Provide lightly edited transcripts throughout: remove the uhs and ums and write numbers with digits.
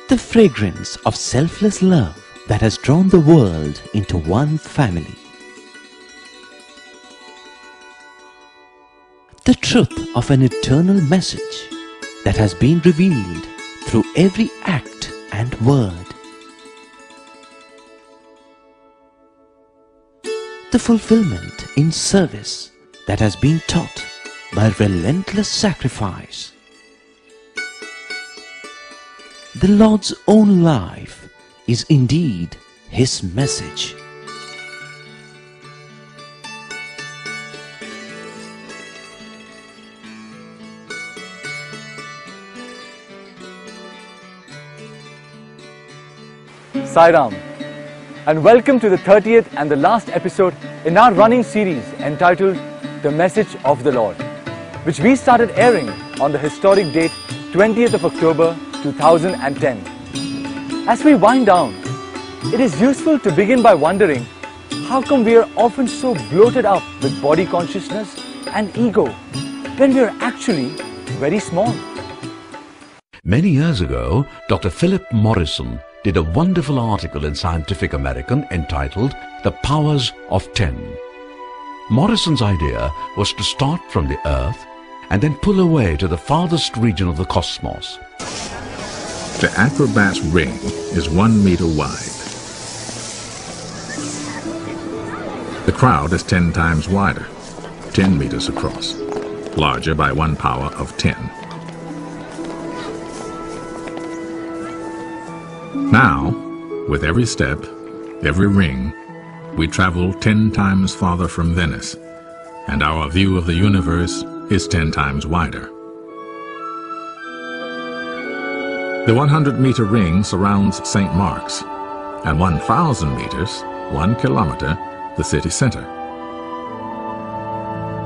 The fragrance of selfless love that has drawn the world into one family. The truth of an eternal message that has been revealed through every act and word. The fulfillment in service that has been taught by relentless sacrifice. The Lord's own life is indeed His message. Sai Ram, and welcome to the 30th and the last episode in our running series entitled The Message of the Lord, which we started airing on the historic date 20th of October 2010. As we wind down, it is useful to begin by wondering how come we are often so bloated up with body consciousness and ego when we are actually very small. Many years ago, Dr. Philip Morrison did a wonderful article in Scientific American entitled The Powers of 10. Morrison's idea was to start from the Earth and then pull away to the farthest region of the cosmos. The acrobat's ring is 1 meter wide. The crowd is 10 times wider, 10 meters across, larger by 1 power of 10. Now, with every step, every ring, we travel 10 times farther from Venice, and our view of the universe is 10 times wider. The 100-meter ring surrounds St. Mark's, and 1,000 meters, 1 kilometer, the city center.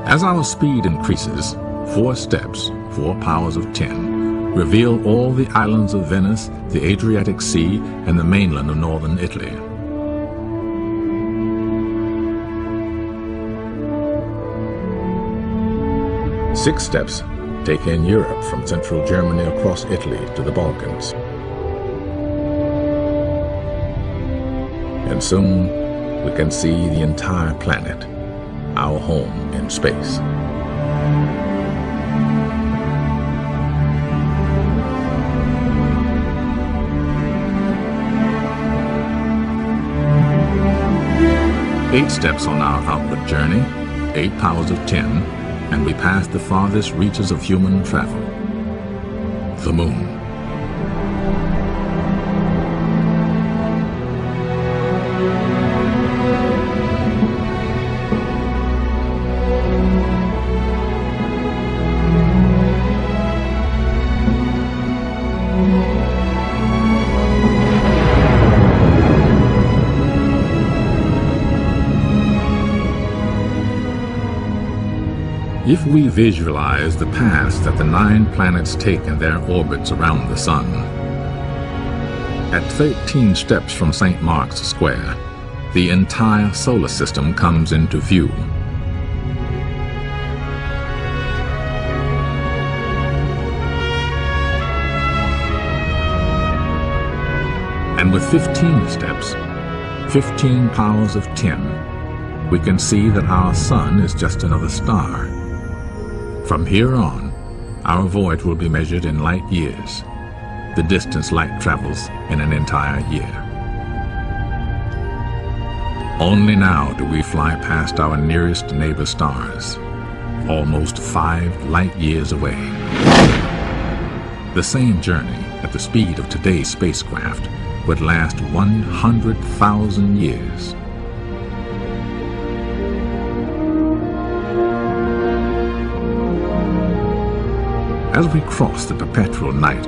As our speed increases, 4 steps, 4 powers of 10, reveal all the islands of Venice, the Adriatic Sea, and the mainland of northern Italy. Six steps take in Europe from central Germany across Italy to the Balkans. And soon we can see the entire planet, our home in space. Eight steps on our outward journey, 8 powers of 10, and we pass the farthest reaches of human travel, the moon. If we visualize the paths that the 9 planets take in their orbits around the Sun, at 13 steps from St. Mark's Square, the entire solar system comes into view. And with 15 steps, 15 powers of 10, we can see that our Sun is just another star. From here on, our voyage will be measured in light years, the distance light travels in an entire year. Only now do we fly past our nearest neighbor stars, almost 5 light years away. The same journey at the speed of today's spacecraft would last 100,000 years. As we cross the perpetual night,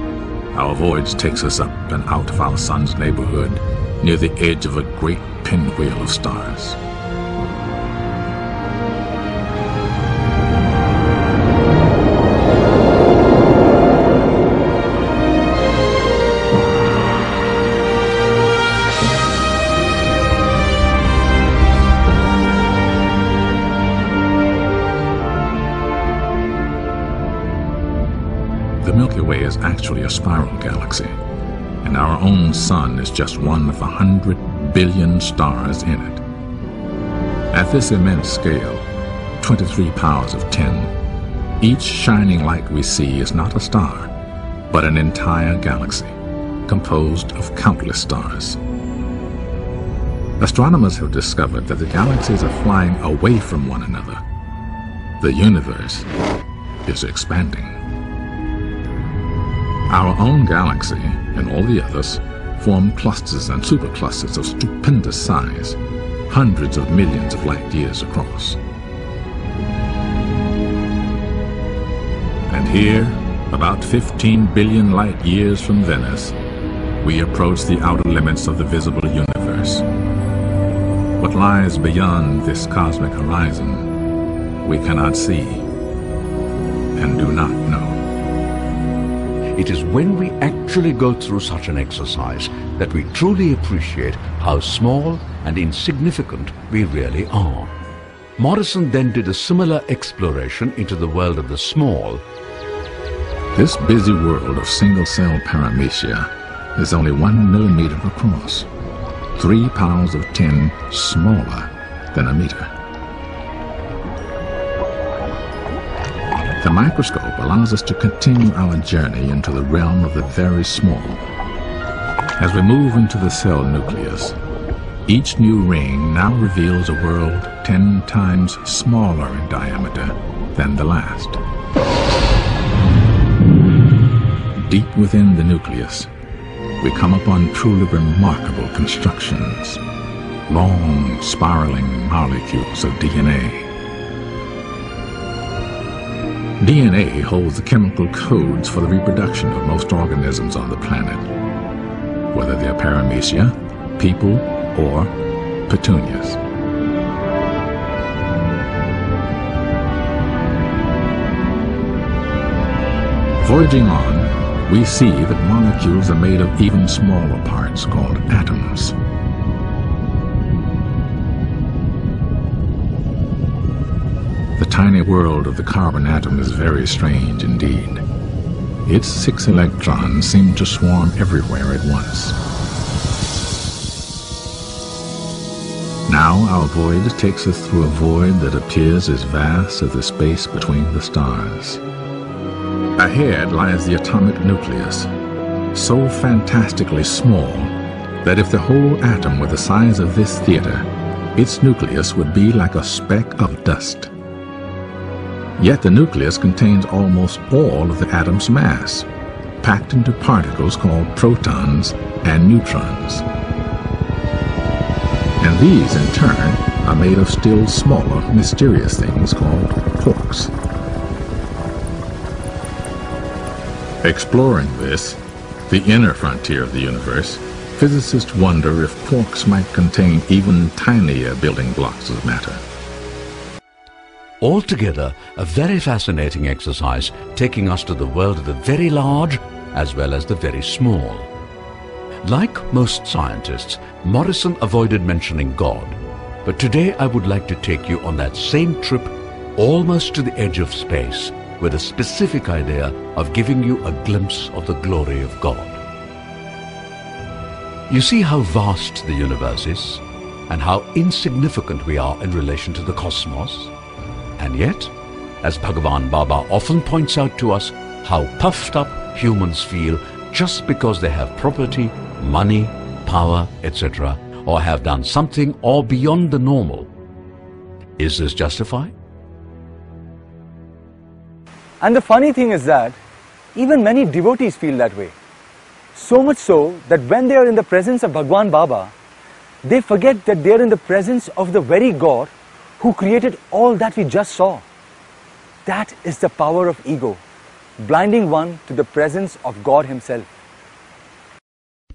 our voyage takes us up and out of our Sun's neighborhood, near the edge of a great pinwheel of stars. The Milky Way is actually a spiral galaxy, and our own sun is just one of 100 billion stars in it. At this immense scale, 23 powers of 10, each shining light we see is not a star, but an entire galaxy, composed of countless stars. Astronomers have discovered that the galaxies are flying away from one another. The universe is expanding. Our own galaxy and all the others form clusters and superclusters of stupendous size, hundreds of millions of light years across. And here, about 15 billion light years from Venice, we approach the outer limits of the visible universe. What lies beyond this cosmic horizon, we cannot see and do not know. It is when we actually go through such an exercise that we truly appreciate how small and insignificant we really are. Morrison then did a similar exploration into the world of the small. This busy world of single-cell paramecia is only 1 millimeter across, 3 powers of 10 smaller than a meter. The microscope allows us to continue our journey into the realm of the very small. As we move into the cell nucleus, each new ring now reveals a world 10 times smaller in diameter than the last. Deep within the nucleus, we come upon truly remarkable constructions, long spiraling molecules of DNA. DNA holds the chemical codes for the reproduction of most organisms on the planet, whether they are paramecia, people, or petunias. Voyaging on, we see that molecules are made of even smaller parts called atoms. The tiny world of the carbon atom is very strange indeed. Its 6 electrons seem to swarm everywhere at once. Now our voyage takes us through a void that appears as vast as the space between the stars. Ahead lies the atomic nucleus, so fantastically small that if the whole atom were the size of this theater, its nucleus would be like a speck of dust. Yet the nucleus contains almost all of the atom's mass, packed into particles called protons and neutrons. And these, in turn, are made of still smaller, mysterious things called quarks. Exploring this, the inner frontier of the universe, physicists wonder if quarks might contain even tinier building blocks of matter. Altogether, a very fascinating exercise taking us to the world of the very large as well as the very small. Like most scientists, Morrison avoided mentioning God, but today I would like to take you on that same trip almost to the edge of space with a specific idea of giving you a glimpse of the glory of God. You see how vast the universe is and how insignificant we are in relation to the cosmos? And yet, as Bhagavan Baba often points out to us, how puffed up humans feel just because they have property, money, power, etc., or have done something or beyond the normal. Is this justified? And the funny thing is that even many devotees feel that way. So much so that when they are in the presence of Bhagwan Baba, they forget that they are in the presence of the very God who created all that we just saw. That is the power of ego, blinding one to the presence of God Himself.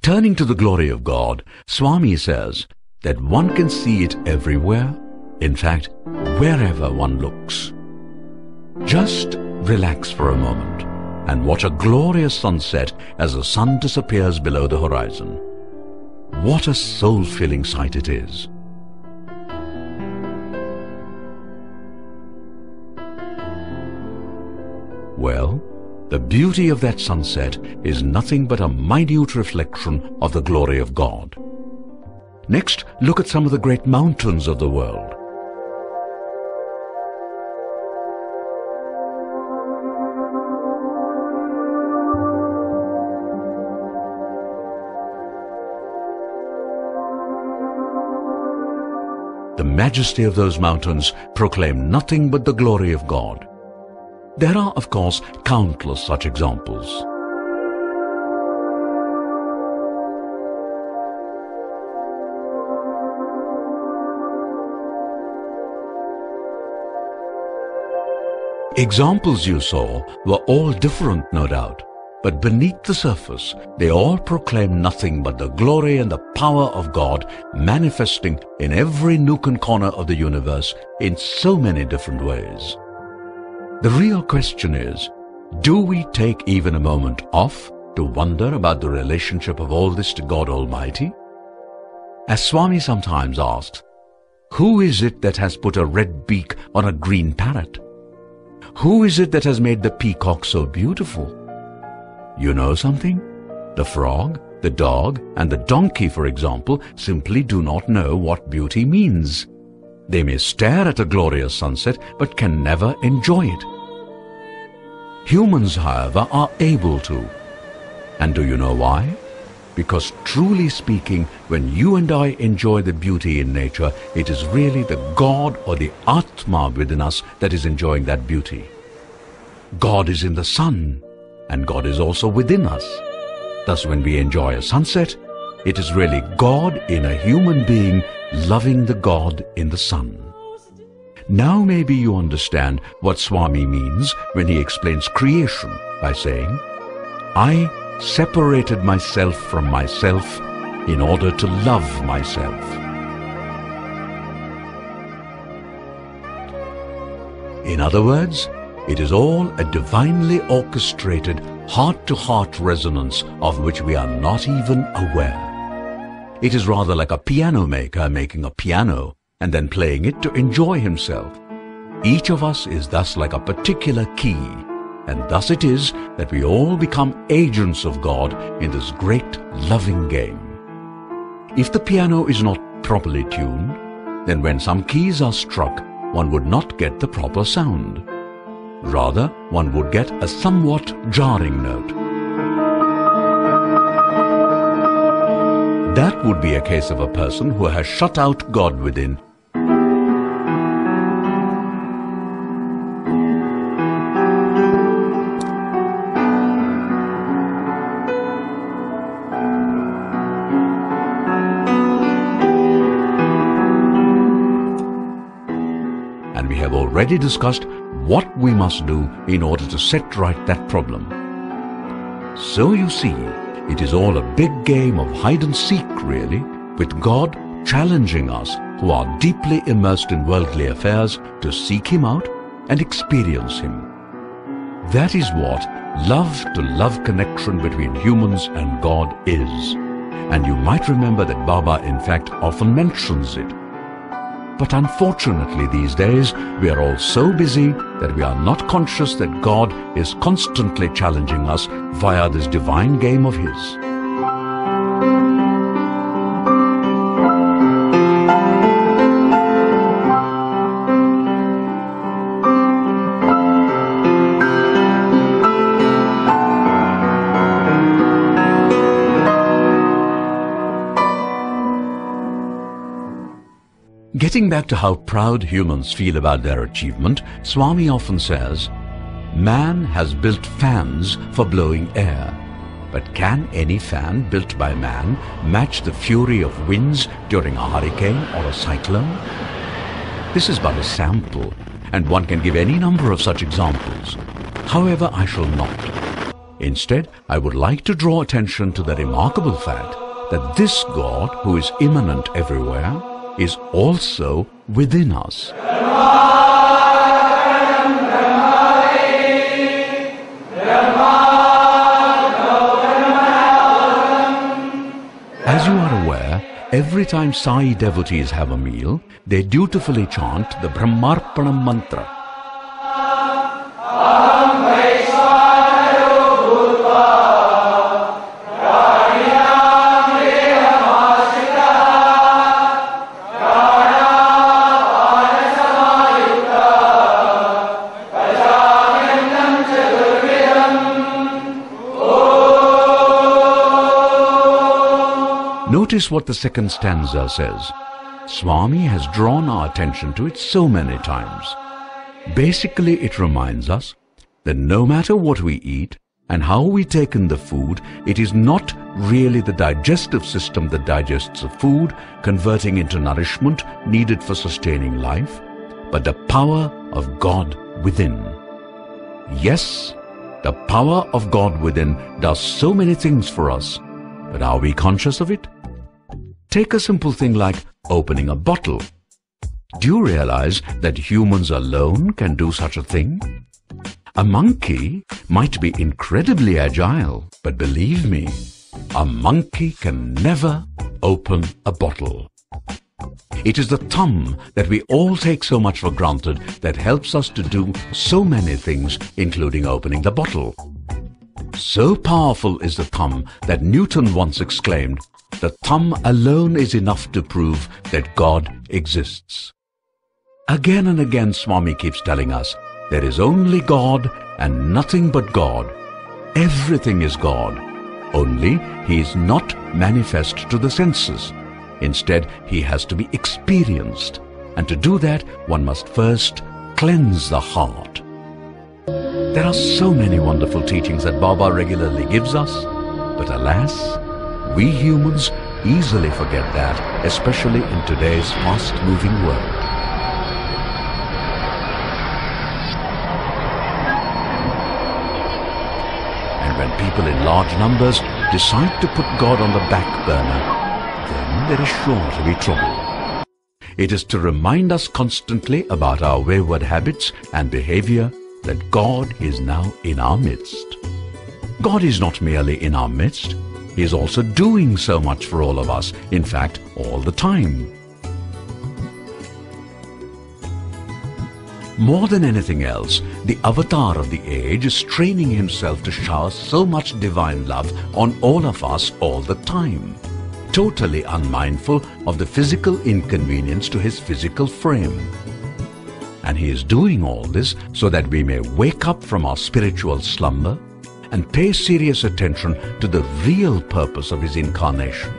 Turning to the glory of God, Swami says that one can see it everywhere, in fact, wherever one looks. Just relax for a moment and watch a glorious sunset as the sun disappears below the horizon. What a soul-filling sight it is. Well, The beauty of that sunset is nothing but a minute reflection of the glory of God. Next, look at some of the great mountains of the world. The majesty of those mountains proclaim nothing but the glory of God. There are, of course, countless such examples. Examples you saw were all different, no doubt, but beneath the surface, they all proclaim nothing but the glory and the power of God manifesting in every nook and corner of the universe in so many different ways. The real question is, do we take even a moment off to wonder about the relationship of all this to God Almighty? As Swami sometimes asks, who is it that has put a red beak on a green parrot? Who is it that has made the peacock so beautiful? You know something? The frog, the dog, and the donkey, for example, simply do not know what beauty means. They may stare at a glorious sunset, but can never enjoy it. Humans, however, are able to. And do you know why? Because truly speaking, when you and I enjoy the beauty in nature, it is really the God or the Atma within us that is enjoying that beauty. God is in the sun, and God is also within us. Thus, when we enjoy a sunset, it is really God in a human being loving the God in the sun. Now maybe you understand what Swami means when he explains creation by saying, I separated myself from myself in order to love myself. In other words, it is all a divinely orchestrated heart-to-heart resonance of which we are not even aware. It is rather like a piano maker making a piano and then playing it to enjoy himself. Each of us is thus like a particular key, and thus it is that we all become agents of God in this great loving game. If the piano is not properly tuned, then when some keys are struck, one would not get the proper sound. Rather, one would get a somewhat jarring note. That would be a case of a person who has shut out God within. And we have already discussed what we must do in order to set right that problem. So you see, it is all a big game of hide and seek really, with God challenging us who are deeply immersed in worldly affairs to seek Him out and experience Him. That is what love-to-love connection between humans and God is. And you might remember that Baba in fact often mentions it. But unfortunately these days we are all so busy that we are not conscious that God is constantly challenging us via this divine game of His. Getting back to how proud humans feel about their achievement, Swami often says, man has built fans for blowing air, but can any fan built by man match the fury of winds during a hurricane or a cyclone? This is but a sample, and one can give any number of such examples. However, I shall not. Instead, I would like to draw attention to the remarkable fact that this God, who is immanent everywhere, is also within us. As you are aware, every time Sai devotees have a meal, they dutifully chant the Brahmarpanam mantra. Notice what the second stanza says. Swami has drawn our attention to it so many times. Basically, it reminds us that no matter what we eat and how we take in the food, it is not really the digestive system that digests the food, converting into nourishment needed for sustaining life, but the power of God within. Yes, the power of God within does so many things for us, but are we conscious of it? Take a simple thing like opening a bottle. Do you realize that humans alone can do such a thing? A monkey might be incredibly agile, but believe me, a monkey can never open a bottle. It is the thumb that we all take so much for granted that helps us to do so many things, including opening the bottle. So powerful is the thumb that Newton once exclaimed, "The thumb alone is enough to prove that God exists." Again and again Swami keeps telling us, there is only God and nothing but God. Everything is God, only He is not manifest to the senses. Instead, He has to be experienced, and to do that one must first cleanse the heart. There are so many wonderful teachings that Baba regularly gives us, but alas, we humans easily forget that, especially in today's fast-moving world. And when people in large numbers decide to put God on the back burner, then there is sure to be trouble. It is to remind us constantly about our wayward habits and behavior that God is now in our midst. God is not merely in our midst, He is also doing so much for all of us, in fact, all the time. More than anything else, the avatar of the age is training himself to shower so much divine love on all of us all the time, totally unmindful of the physical inconvenience to his physical frame. And he is doing all this so that we may wake up from our spiritual slumber and pay serious attention to the real purpose of his incarnation.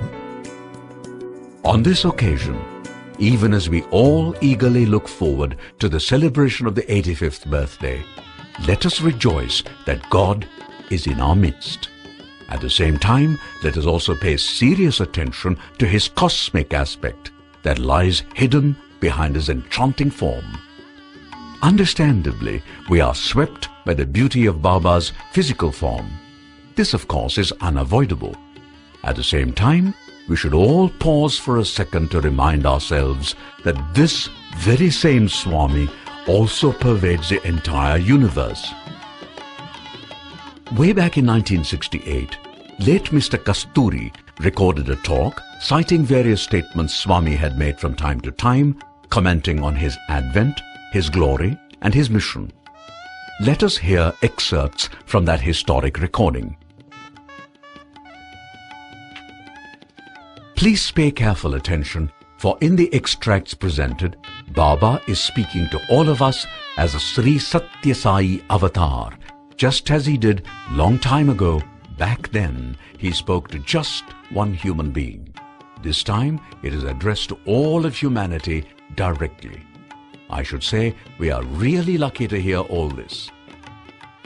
On this occasion, even as we all eagerly look forward to the celebration of the 85th birthday, let us rejoice that God is in our midst. At the same time, let us also pay serious attention to his cosmic aspect that lies hidden behind his enchanting form. Understandably, we are swept by the beauty of Baba's physical form. This, of course, is unavoidable. At the same time, we should all pause for a second to remind ourselves that this very same Swami also pervades the entire universe. Way back in 1968, late Mr. Kasturi recorded a talk citing various statements Swami had made from time to time, commenting on his advent, his glory, and his mission. Let us hear excerpts from that historic recording. Please pay careful attention, for in the extracts presented, Baba is speaking to all of us as a Sri Satya Sai avatar. Just as he did long time ago, back then, he spoke to just one human being. This time, it is addressed to all of humanity directly. I should say we are really lucky to hear all this.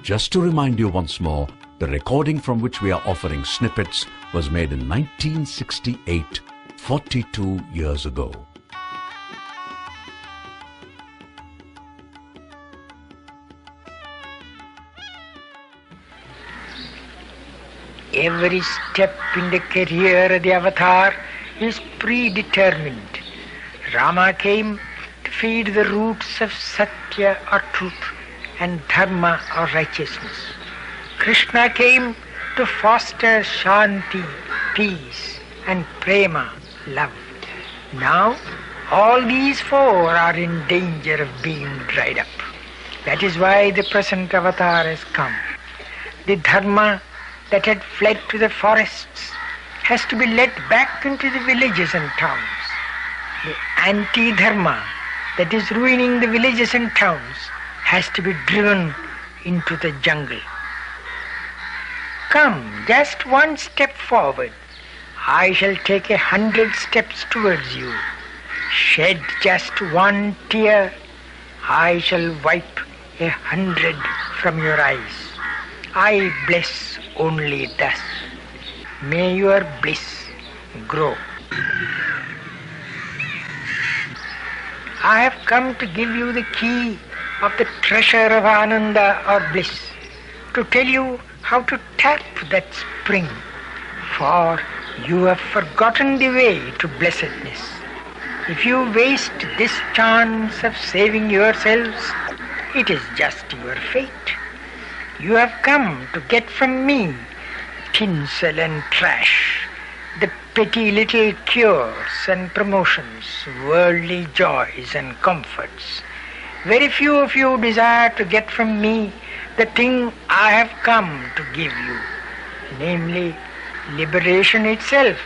Just to remind you once more, the recording from which we are offering snippets was made in 1968, 42 years ago. Every step in the career of the avatar is predetermined. Rama came to feed the roots of Satya or truth and Dharma or righteousness. Krishna came to foster Shanti, peace, and Prema, love. Now, all these four are in danger of being dried up. That is why the present avatar has come. The Dharma that had fled to the forests has to be led back into the villages and towns. The anti-Dharma that is ruining the villages and towns has to be driven into the jungle. Come, just one step forward. I shall take 100 steps towards you. Shed just one tear, I shall wipe 100 from your eyes. I bless only thus. May your bliss grow. I have come to give you the key of the treasure of Ananda or bliss, to tell you how to tap that spring, for you have forgotten the way to blessedness. If you waste this chance of saving yourselves, it is just your fate. You have come to get from me tinsel and trash, the petty little cures and promotions, worldly joys and comforts. Very few of you desire to get from me the thing I have come to give you, namely liberation itself.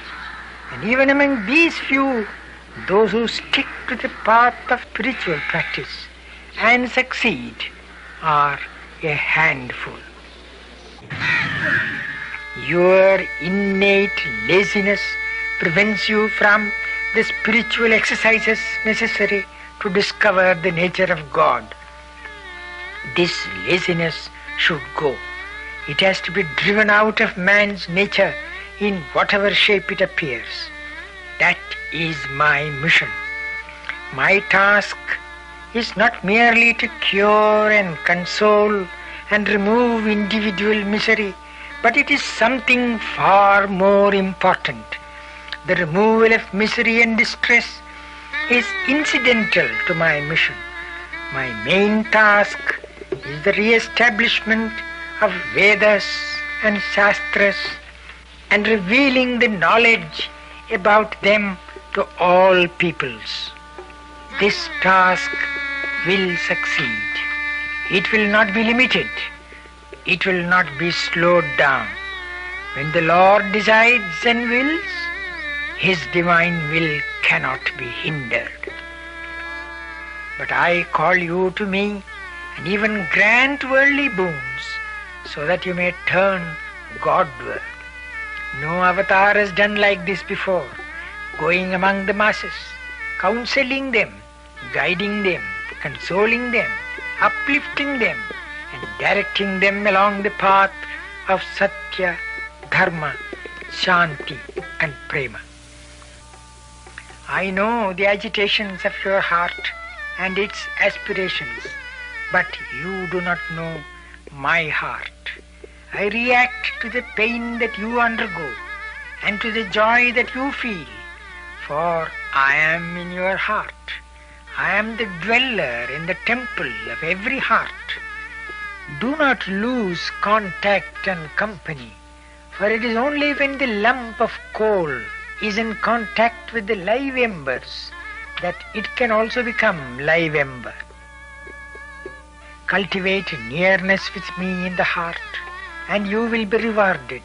And even among these few, those who stick to the path of spiritual practice and succeed are a handful. Your innate laziness prevents you from the spiritual exercises necessary to discover the nature of God. This laziness should go. It has to be driven out of man's nature in whatever shape it appears. That is my mission. My task is not merely to cure and console and remove individual misery, but it is something far more important. The removal of misery and distress is incidental to my mission. My main task is the re-establishment of Vedas and Shastras and revealing the knowledge about them to all peoples. This task will succeed. It will not be limited. It will not be slowed down. When the Lord decides and wills, His divine will cannot be hindered. But I call you to me and even grant worldly boons so that you may turn Godward. No avatar has done like this before, going among the masses, counseling them, guiding them, consoling them, uplifting them, and directing them along the path of Satya, Dharma, Shanti and Prema. I know the agitations of your heart and its aspirations, but you do not know my heart. I react to the pain that you undergo and to the joy that you feel, for I am in your heart. I am the dweller in the temple of every heart. Do not lose contact and company, for it is only when the lump of coal is in contact with the live embers that it can also become live ember. Cultivate nearness with me in the heart, and you will be rewarded.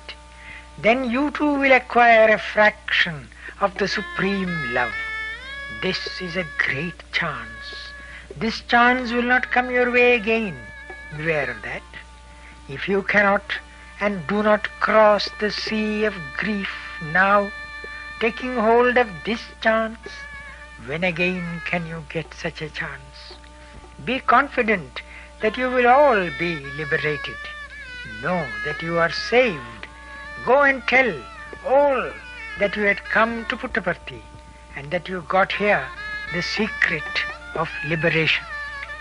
Then you too will acquire a fraction of the supreme love. This is a great chance. This chance will not come your way again. Beware of that. If you cannot and do not cross the sea of grief now, taking hold of this chance, when again can you get such a chance? Be confident that you will all be liberated. Know that you are saved. Go and tell all that you had come to Puttaparthi and that you got here the secret of liberation.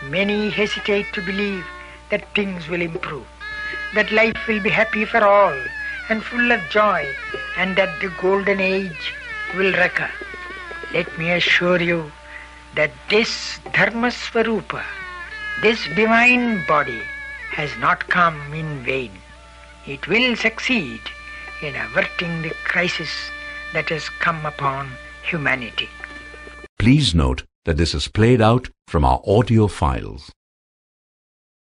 Many hesitate to believe that things will improve, that life will be happy for all and full of joy, and that the golden age will recur. Let me assure you that this Dharma Swarupa, this divine body, has not come in vain. It will succeed in averting the crisis that has come upon humanity. Please note that this is played out from our audio files.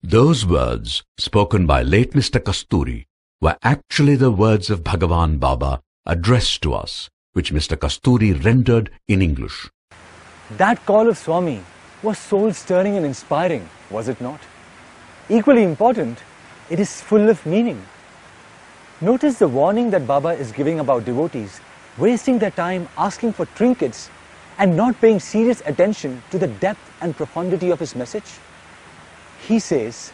Those words spoken by late Mr. Kasturi were actually the words of Bhagavan Baba addressed to us, which Mr. Kasturi rendered in English. That call of Swami was soul-stirring and inspiring, was it not? Equally important, it is full of meaning. Notice the warning that Baba is giving about devotees wasting their time asking for trinkets and not paying serious attention to the depth and profundity of his message? He says,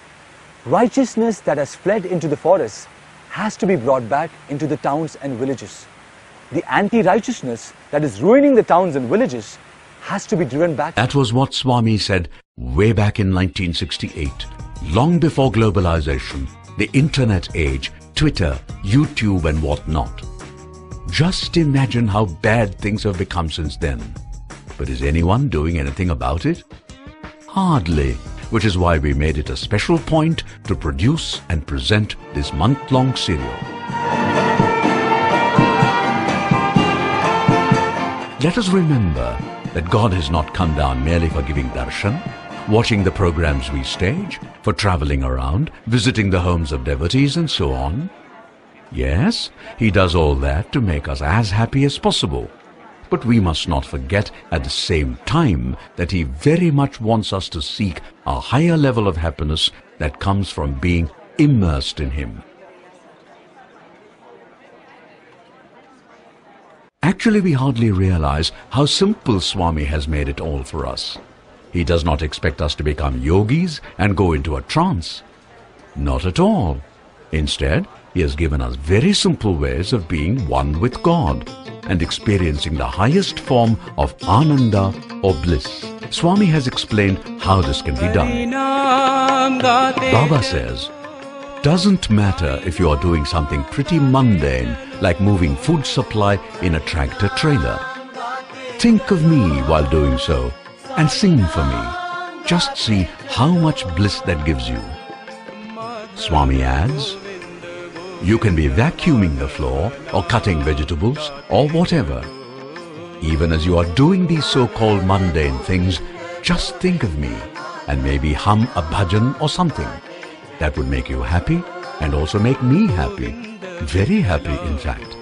righteousness that has fled into the forests has to be brought back into the towns and villages. The anti-righteousness that is ruining the towns and villages has to be driven back. That was what Swami said way back in 1968, long before globalization, the internet age, Twitter, YouTube and whatnot. Just imagine how bad things have become since then. But is anyone doing anything about it? Hardly, which is why we made it a special point to produce and present this month-long serial. Let us remember that God has not come down merely for giving darshan, watching the programs we stage, for traveling around, visiting the homes of devotees and so on. Yes, He does all that to make us as happy as possible. But we must not forget at the same time that He very much wants us to seek a higher level of happiness that comes from being immersed in Him. Actually, we hardly realize how simple Swami has made it all for us. He does not expect us to become yogis and go into a trance. Not at all. Instead, He has given us very simple ways of being one with God and experiencing the highest form of ananda or bliss. Swami has explained how this can be done. Baba says, doesn't matter if you are doing something pretty mundane like moving food supply in a tractor trailer. Think of me while doing so and sing for me. Just see how much bliss that gives you. Swami adds, you can be vacuuming the floor or cutting vegetables or whatever. Even as you are doing these so-called mundane things, just think of me and maybe hum a bhajan or something. That would make you happy and also make me happy. Very happy, in fact.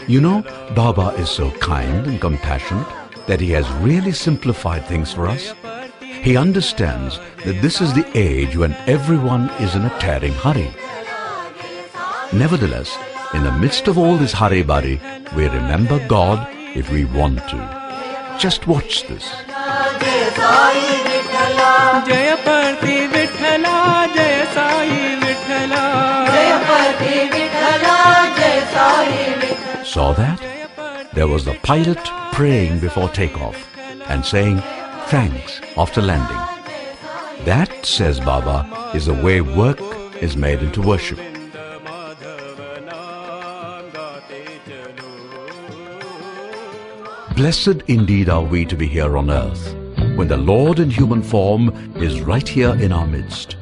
You know, Baba is so kind and compassionate that he has really simplified things for us. He understands that this is the age when everyone is in a tearing hurry. Nevertheless, in the midst of all this hurry-burry, we remember God if we want to. Just watch this. Saw that? There was the pilot praying before takeoff and saying thanks after landing. That, says Baba, is the way work is made into worship. Blessed indeed are we to be here on earth, when the Lord in human form is right here in our midst.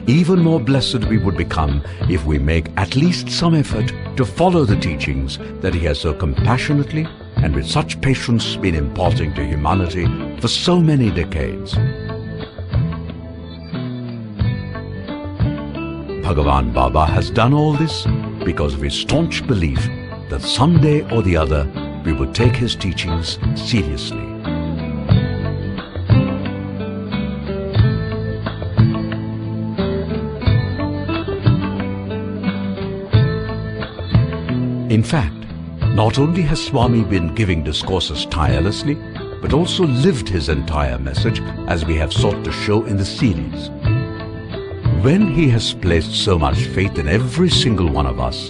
Even more blessed we would become if we make at least some effort to follow the teachings that He has so compassionately and with such patience been imparting to humanity for so many decades. Bhagavan Baba has done all this because of his staunch belief that someday or the other we would take his teachings seriously. In fact, not only has Swami been giving discourses tirelessly, but also lived his entire message as we have sought to show in the series. When he has placed so much faith in every single one of us,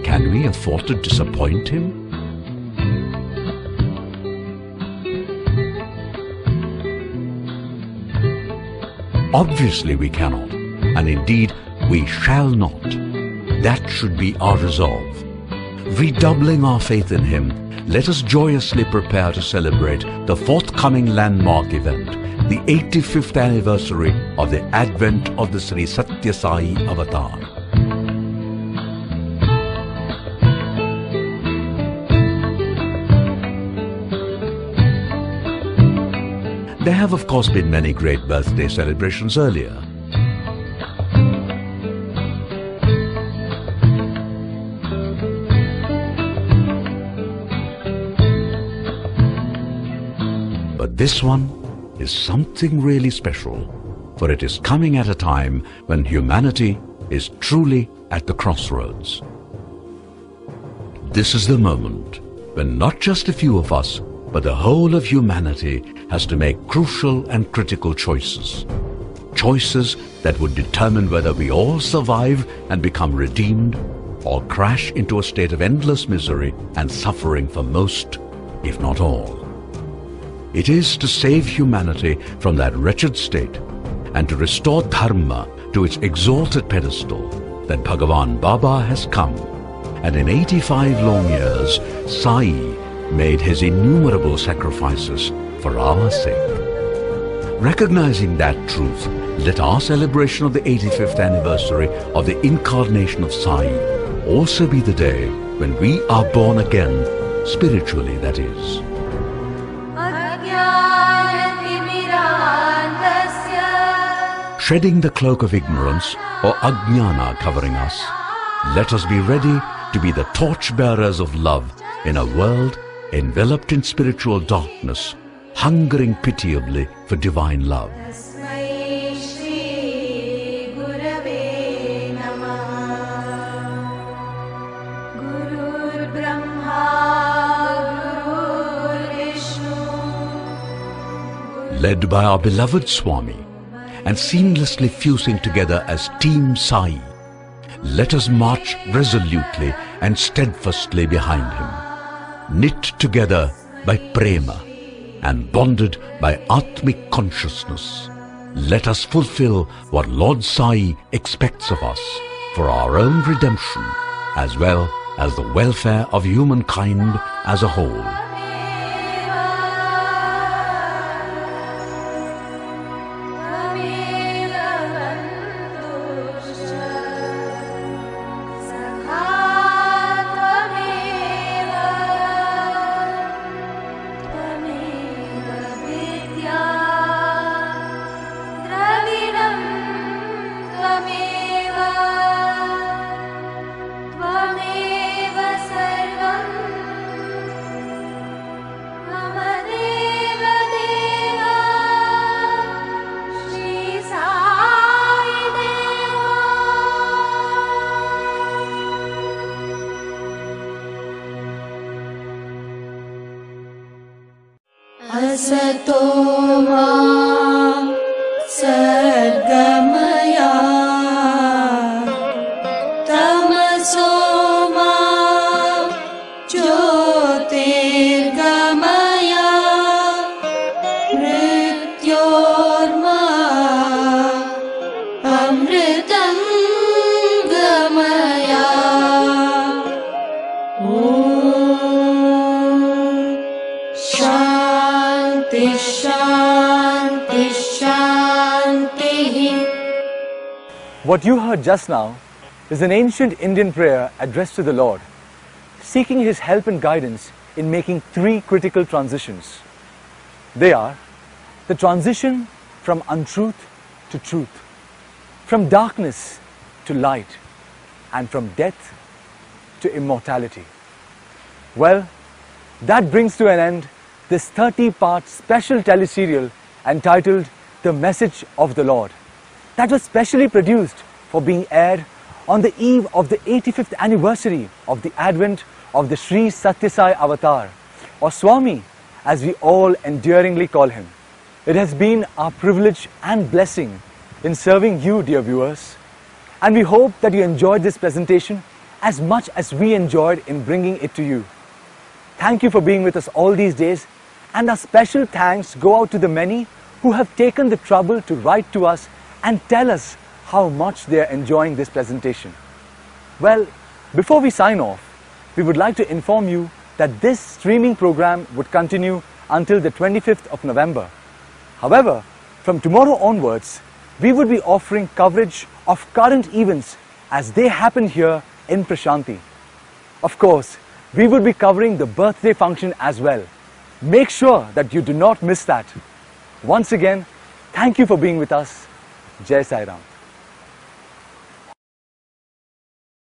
can we afford to disappoint him? Obviously we cannot, and indeed we shall not. That should be our resolve. Redoubling our faith in him, let us joyously prepare to celebrate the forthcoming landmark event, the 85th anniversary of the advent of the Sri Satya Sai avatar. There have of course been many great birthday celebrations earlier. But this one is something really special, for it is coming at a time when humanity is truly at the crossroads. This is the moment when not just a few of us, but the whole of humanity has to make crucial and critical choices. Choices that would determine whether we all survive and become redeemed, or crash into a state of endless misery and suffering for most, if not all. It is to save humanity from that wretched state and to restore Dharma to its exalted pedestal that Bhagavan Baba has come, and in 85 long years Sai made his innumerable sacrifices for our sake. Recognizing that truth, let our celebration of the 85th anniversary of the incarnation of Sai also be the day when we are born again, spiritually that is. Shedding the cloak of ignorance, or ajnana covering us, let us be ready to be the torch-bearers of love in a world enveloped in spiritual darkness, hungering pitiably for divine love. Led by our beloved Swami and seamlessly fusing together as Team Sai, let us march resolutely and steadfastly behind him, knit together by prema and bonded by Atmic consciousness. Let us fulfill what Lord Sai expects of us for our own redemption as well as the welfare of humankind as a whole. Asato ma sadgamaya tamaso ma jyotirgamaya mrityorma amritam gamaya. Shanti, Shanti. What you heard just now is an ancient Indian prayer addressed to the Lord, seeking His help and guidance in making three critical transitions. They are the transition from untruth to truth, from darkness to light, and from death to immortality. Well, that brings to an end this 30-part special teleserial entitled The Message of the Lord, that was specially produced for being aired on the eve of the 85th anniversary of the advent of the Sri Satya Sai Avatar, or Swami as we all endearingly call him. It has been our privilege and blessing in serving you, dear viewers, and we hope that you enjoyed this presentation as much as we enjoyed in bringing it to you. Thank you for being with us all these days, and our special thanks go out to the many who have taken the trouble to write to us and tell us how much they are enjoying this presentation. Well, before we sign off, we would like to inform you that this streaming program would continue until the 25th of November. However, from tomorrow onwards, we would be offering coverage of current events as they happen here in Prasanthi. Of course, we will be covering the birthday function as well. Make sure that you do not miss that. Once again, thank you for being with us. Jai Sai Ram.